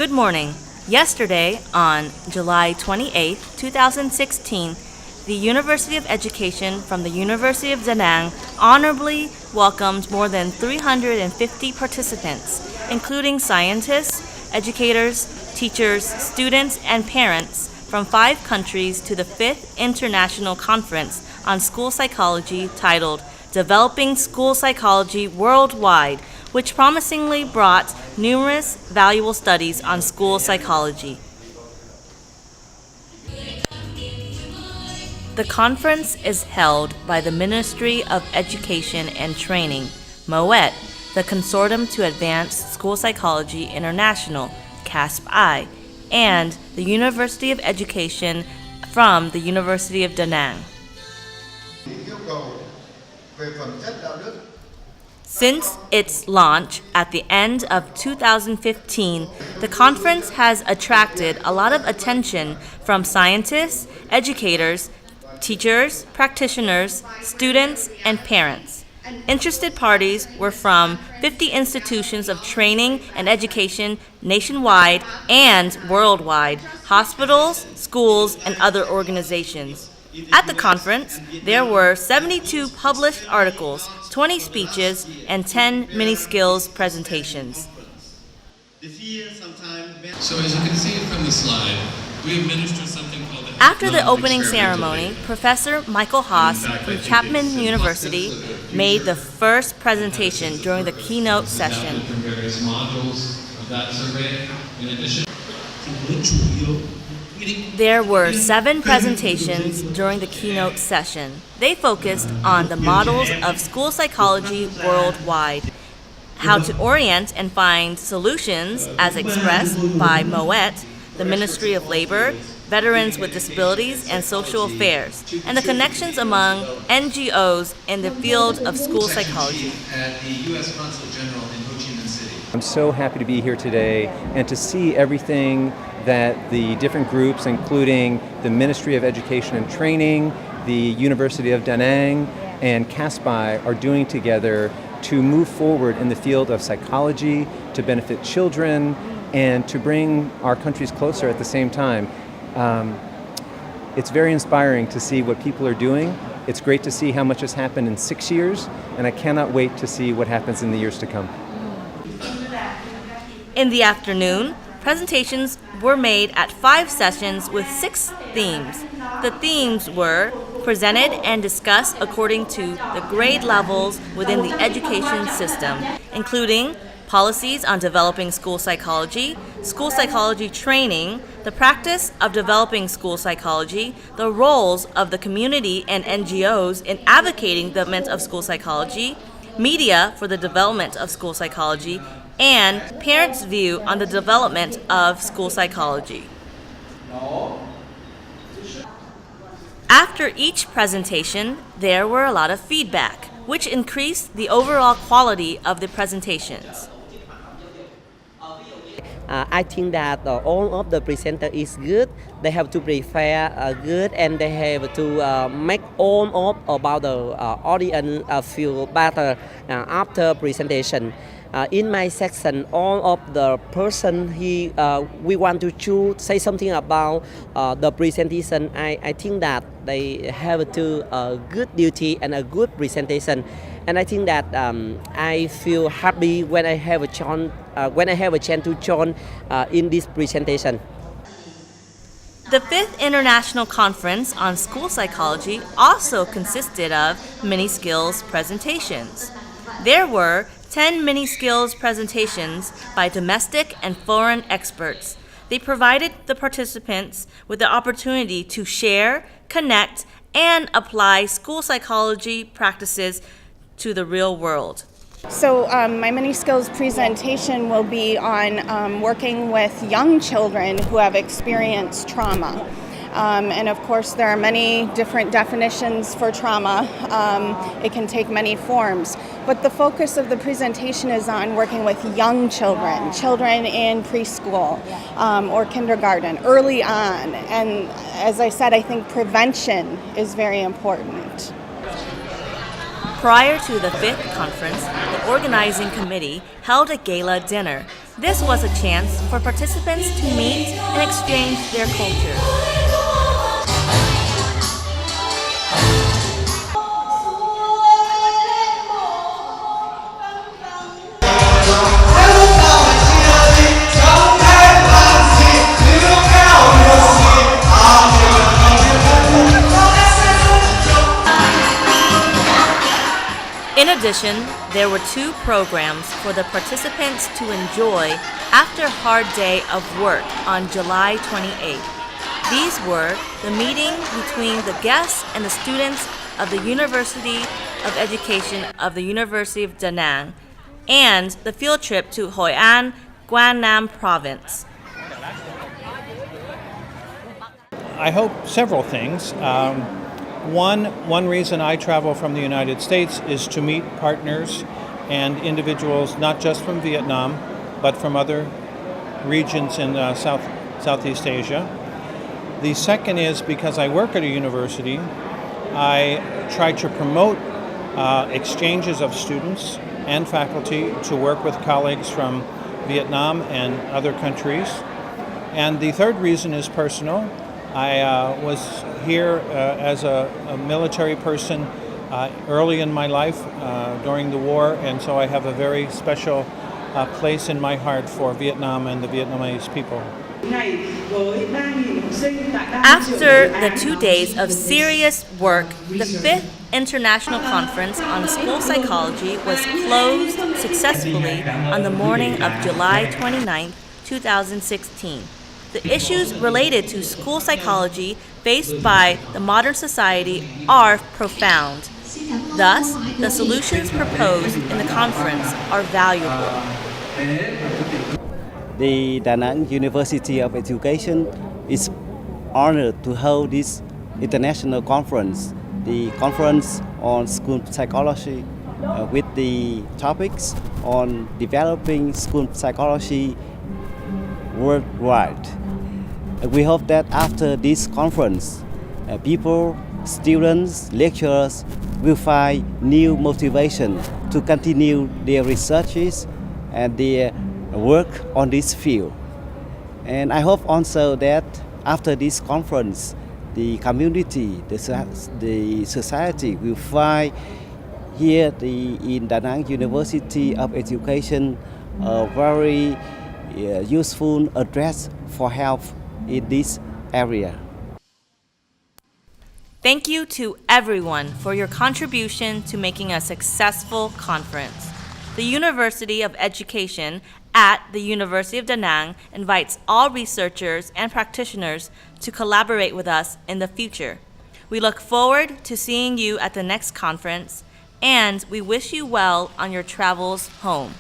Good morning. Yesterday, on July 28, 2016, the University of Education from the University of Da Nang honorably welcomed more than 350 participants, including scientists, educators, teachers, students, and parents from 5 countries to the 5th International Conference on School Psychology titled Developing School Psychology Worldwide, which promisingly brought numerous valuable studies on school psychology. The conference is held by the Ministry of Education and Training, MOET, the Consortium to Advance School Psychology International, CASP-I, and the University of Education from the University of Da Nang. Since its launch at the end of 2015, the conference has attracted a lot of attention from scientists, educators, teachers, practitioners, students, and parents. Interested parties were from 50 institutions of training and education nationwide and worldwide, hospitals, schools, and other organizations. At the conference, there were 72 published articles, 20 speeches, and 10 mini-skills presentations. So as you can see from the slide, we administer something called the After the opening ceremony, Professor Michael Haas from Chapman University made the first presentation during the keynote session. From various modules of that survey. In addition, There were 7 presentations during the keynote session. They focused on the models of school psychology worldwide, how to orient and find solutions as expressed by MOET, the Ministry of Labor, Veterans with Disabilities and Social Affairs, and the connections among NGOs in the field of school psychology. at the U.S. Consul General in Ho Chi Minh City. I'm so happy to be here today and to see everything that the different groups, including the Ministry of Education and Training, the University of Da Nang, and CASP-I are doing together to move forward in the field of psychology, to benefit children, and to bring our countries closer at the same time. It's very inspiring to see what people are doing. It's great to see how much has happened in 6 years, and I cannot wait to see what happens in the years to come. In the afternoon, presentations were made at 5 sessions with 6 themes. The themes were presented and discussed according to the grade levels within the education system, including policies on developing school psychology training, the practice of developing school psychology, the roles of the community and NGOs in advocating the development of school psychology, media for the development of school psychology, and parents' view on the development of school psychology. After each presentation, there were a lot of feedback, which increased the overall quality of the presentations. I think that all of the presenter is good. They have to prepare good, and they have to make all of about the audience feel better after presentation. In my section, all of the person we want to say something about the presentation. I think that they have to good duty and a good presentation, and I think that I feel happy when I have a chance to join in this presentation. The 5th International Conference on School Psychology also consisted of mini-skills presentations. There were 10 mini-skills presentations by domestic and foreign experts. They provided the participants with the opportunity to share, connect, and apply school psychology practices to the real world. So my mini skills presentation will be on working with young children who have experienced trauma. And of course there are many different definitions for trauma. It can take many forms. But the focus of the presentation is on working with young children in preschool or kindergarten, early on. And as I said, I think prevention is very important. Prior to the fifth conference, the organizing committee held a gala dinner. This was a chance for participants to meet and exchange their cultures. In addition, there were 2 programs for the participants to enjoy after a hard day of work on July 28th. These were the meeting between the guests and the students of the University of Education of the University of Da Nang and the field trip to Hoi An, Guangdong Province. I hope several things. One reason I travel from the United States is to meet partners and individuals not just from Vietnam, but from other regions in Southeast Asia. The second is because I work at a university, I try to promote exchanges of students and faculty to work with colleagues from Vietnam and other countries. And the third reason is personal. I was here as a military person early in my life during the war, and so I have a very special place in my heart for Vietnam and the Vietnamese people. After the 2 days of serious work, the 5th International Conference on School Psychology was closed successfully on the morning of July 29, 2016. The issues related to school psychology faced by the modern society are profound. Thus, the solutions proposed in the conference are valuable. The Da Nang University of Education is honored to hold this international conference, the conference on school psychology, with the topics on developing school psychology worldwide. We hope that after this conference, people, students, lecturers will find new motivation to continue their researches and their work on this field. And I hope also that after this conference, the community, the society will find here in Da Nang University of Education a very useful address for help in this area. Thank you to everyone for your contribution to making a successful conference. The University of Education at the University of Da Nang invites all researchers and practitioners to collaborate with us in the future. We look forward to seeing you at the next conference, and we wish you well on your travels home.